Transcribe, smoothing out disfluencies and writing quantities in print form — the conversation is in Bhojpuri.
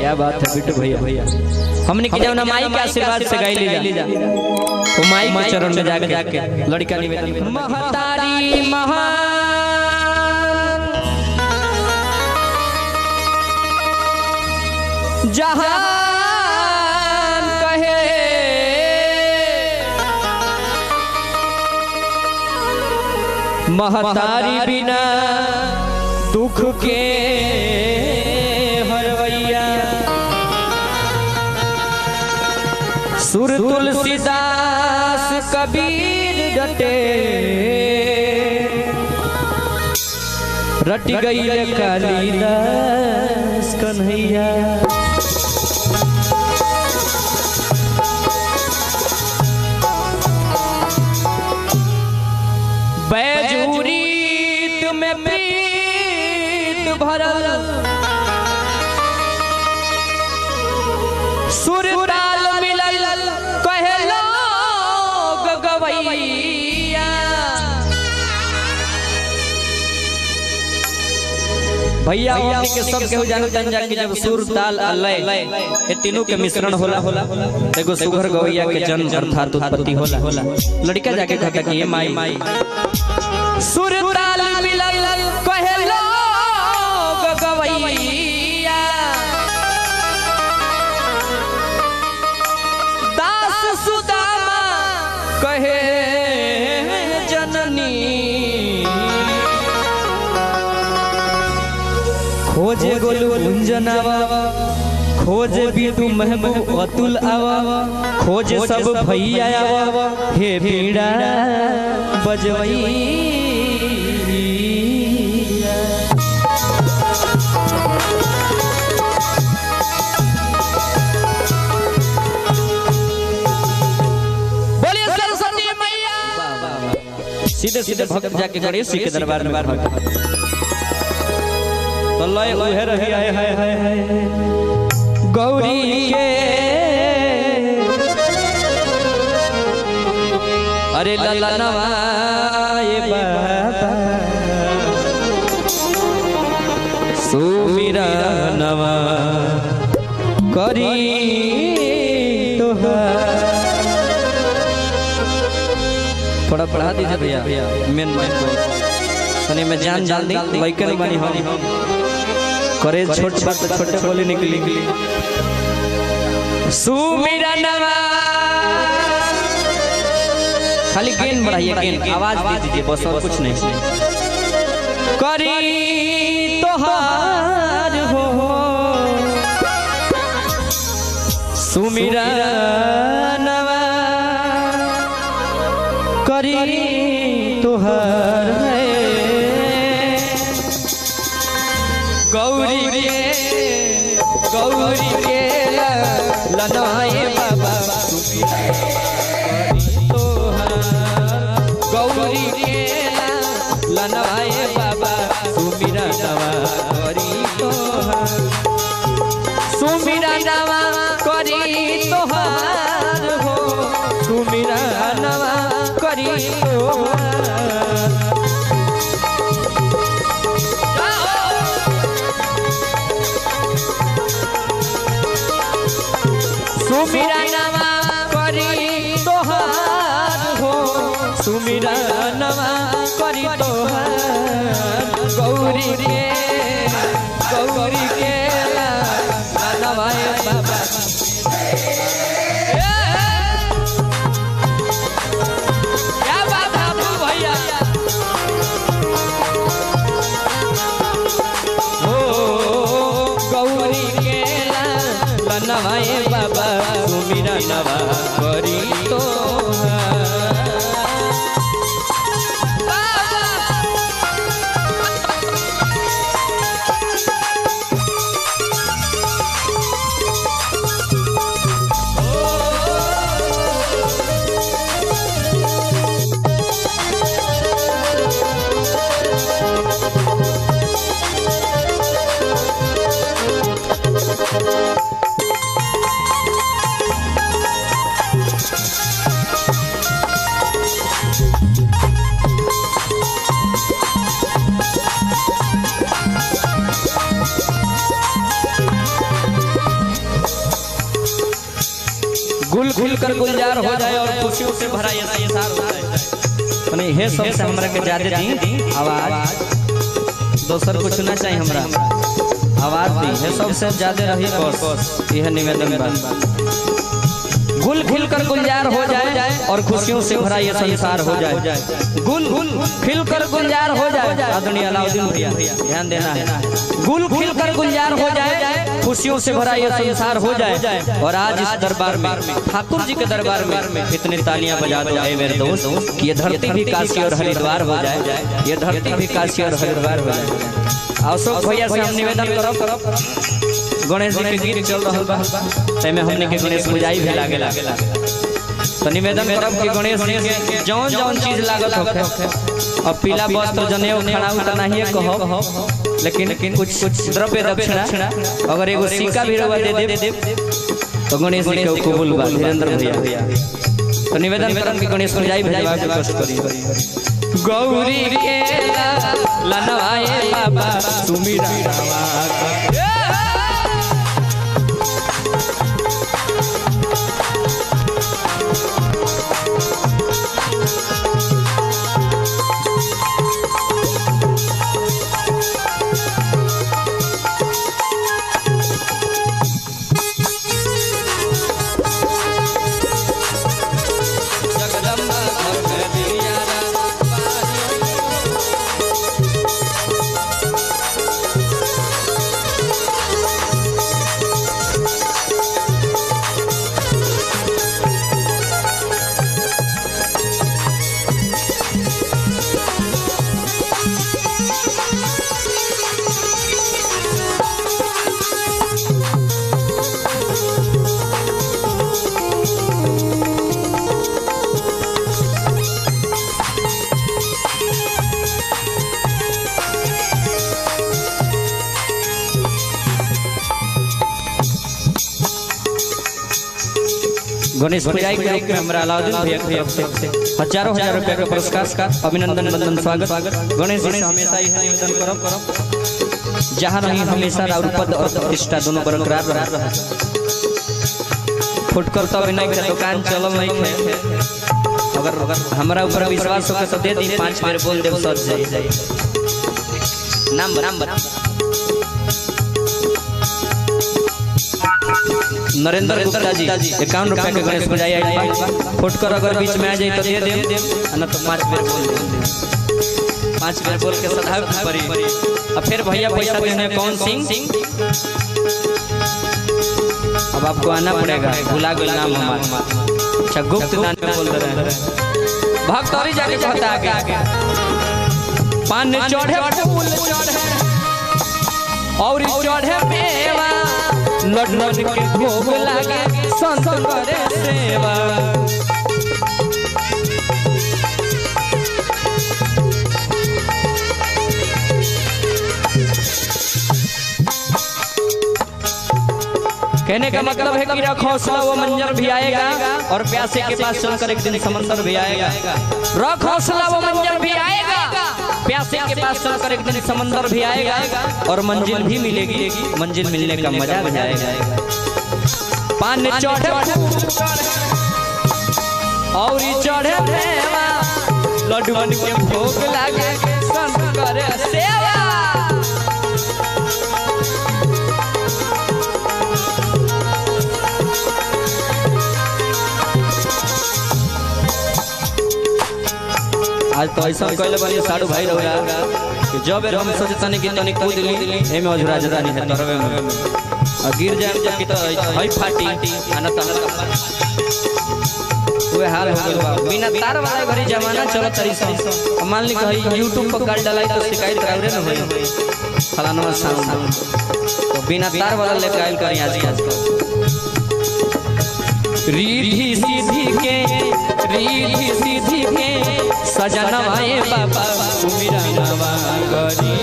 क्या बात है बिट्टू भैया। हमने की जब माई के आशीर्वाद से गाई ले जा वो माई के चरण में जाके लड़का निवेदन महतारी महान जहान कहे महतारी बिना दुख के हरवैया सुर तुलसीदास कबीर डटे रट गई कालिदास कन्हैया बैजूरीत में प्रीत भरल सुर ताल मिलल कहे लोग गवैया भैया हमनी के सब केहू जानतन जा कि जब सुर ताल लय ये तीनों के मिश्रण होला एगो सुघर गवैया के जन्म अर्थात उत्पत्ति होला लड़का जाके कहता कि ये माई सुर ताल मिलल कहे लोग गवैया दास सुदामा कहे जननी खोजे गोलू गुंजनावा खोजे बिटू महबूब अतुल आवा खोजे सब भैया आवा हे बीड़ा बजवैया बोलिए सरस्वती मैया सीधे सीधे भक्त जाके गणेश जी के दरबार में भक्त तो लय उहे रही हाय गौरी के अरे ललनवा ये बाबा सुमिरनवा करी थोड़ा पढ़ा दीजिए भैया मेन को तनी में जान दी वैकल बनी हम करे छोटे बोले निकली सुमिरनवा खाली गेन बढ़ाइए गेन आवाज दे दीजिए बस और कुछ नहीं करी तोहार हो सुमिरनवा करी तोहार गौरी के लनाए बाबा गौरी के लनाए बाबा सुमिरनवा करी तोहार सुमिरनवा करी तोहार हो सुमिरनवा करी तोहार सुमिरनवा करी तोहार हो सुमिरनवा करी तोहार गौरी के लनवाए बाबा क्या बात है भैया हो गौरी के लनवाए बाबा सुमिरनवा करी तोहार खिल कर गुलजार हो जाए और खुशियों से भरा ये संसार हो जाए। नहीं हे सबसे हमरा के ज्यादा दी आवाज दोसर कुछ ना चाहिए, हमरा आवाज दी हे सबसे ज्यादा रही बस यह निवेदन बा। गुल खिल कर गुलजार हो जाए और खुशियों से भरा ये संसार हो जाए। गुल खिल कर गुलजार हो जाए, आदरणीय अलाउद्दीन भैया ध्यान देना है। गुल खिल कर गुलजार हो जाए, खुशियों से भरा ये संसार हो जाए। और आज इस दरबार में ठाकुर जी के दरबार में इतनी तालियां बजा दो ऐ मेरे दोस्त कि ये धरती भी काशी और हरिद्वार हो जाए, ये धरती भी काशी और हरिद्वार हो जाए। अशोक भैया से हम निवेदन करो गणेश जी के गीत चल रहा बा, तैमे हमने के गणेश पूजाई भी लागेला, तो निवेदन करब कि गणेश जी के जौन जौन चीज लागत होखे, अब पीला वस्त्र जनेऊ खड़ाऊ त नहीं कहो, लेकिन कुछ द्रव्य दक्षिणा अगर एगो सिक्का भी रवा दे दे तो गणेश जी के कबूल बा। धीरेन्द्र भैया तो निवेदन करब कि गणेश पूजाई भेजवा के कष्ट करी। गौरी के लनवाए बाबा सुमिरा गणेश पूजाई के रूप में हमरा अलाउद्दीन भैया की तरफ से हजारों रुपया का पुरस्कार का अभिनंदन बंदन स्वागत। गणेश जी हमेशा यह निवेदन करब जहाँ रही हमेशा और पद और प्रतिष्ठा दोनों बरकरार रहे। फुटकर तो नहीं के दुकान चलल नहीं है, अगर हमारा ऊपर विश्वास हो तो दे दी 5 बार बोल देव सज जाए। नाम बता नरेंद्र गुप्ता जी 51 रुपया के गणेश पूजाई आई। फुटकर अगर बीच में आ जाए तो दे दे, ना तो 5 बार बोल दे, 5 बार बोल के सधाव परी। अब फिर भैया पैसा देने कौन सिंह, अब आपको आना पड़ेगा, भुला गए नाम हमारा। अच्छा गुप्त दान में बोल रहे हैं भक्त और जाके कहता आगे पान चढ़े फूल चढ़े और चढ़े मेवा लड्डू के भोग लागे संत करे सेवा। कहने का मतलब है कि रख हौसला वो मंजर भी आएगा और प्यासे के पास चलकर एक दिन समंदर भी आएगा। रख हौसला वो मंजर भी आएगा, प्यासे के पास चलकर एक दिन समंदर भी आएगा और मंजिल भी मिलेगी, मंजिल मिलने का मजा भी आएगा। पान चढ़े और चढ़े मेवा लड्डू के भोग लागे संत करे सेवा। आज तो ऐसा कहले बनी साडू भाई रहा कि जब हम सोचता नहीं कि तनी कूद ली एमे अजरा जरानी है तरवे में और गिर जाए जब कि तो हई फाटी आना तो वे हाल हो गइल बा। बिना तार वाला घरी जमाना चलो तरी सन मान ली कहीं YouTube पर गाल डालाई तो शिकायत करावे न होई फलाना साउंड, तो बिना तार वाला लेके आइल करी आज रीढ़ी सीधी के सजनवाए बाबा सुमिरनवा करी।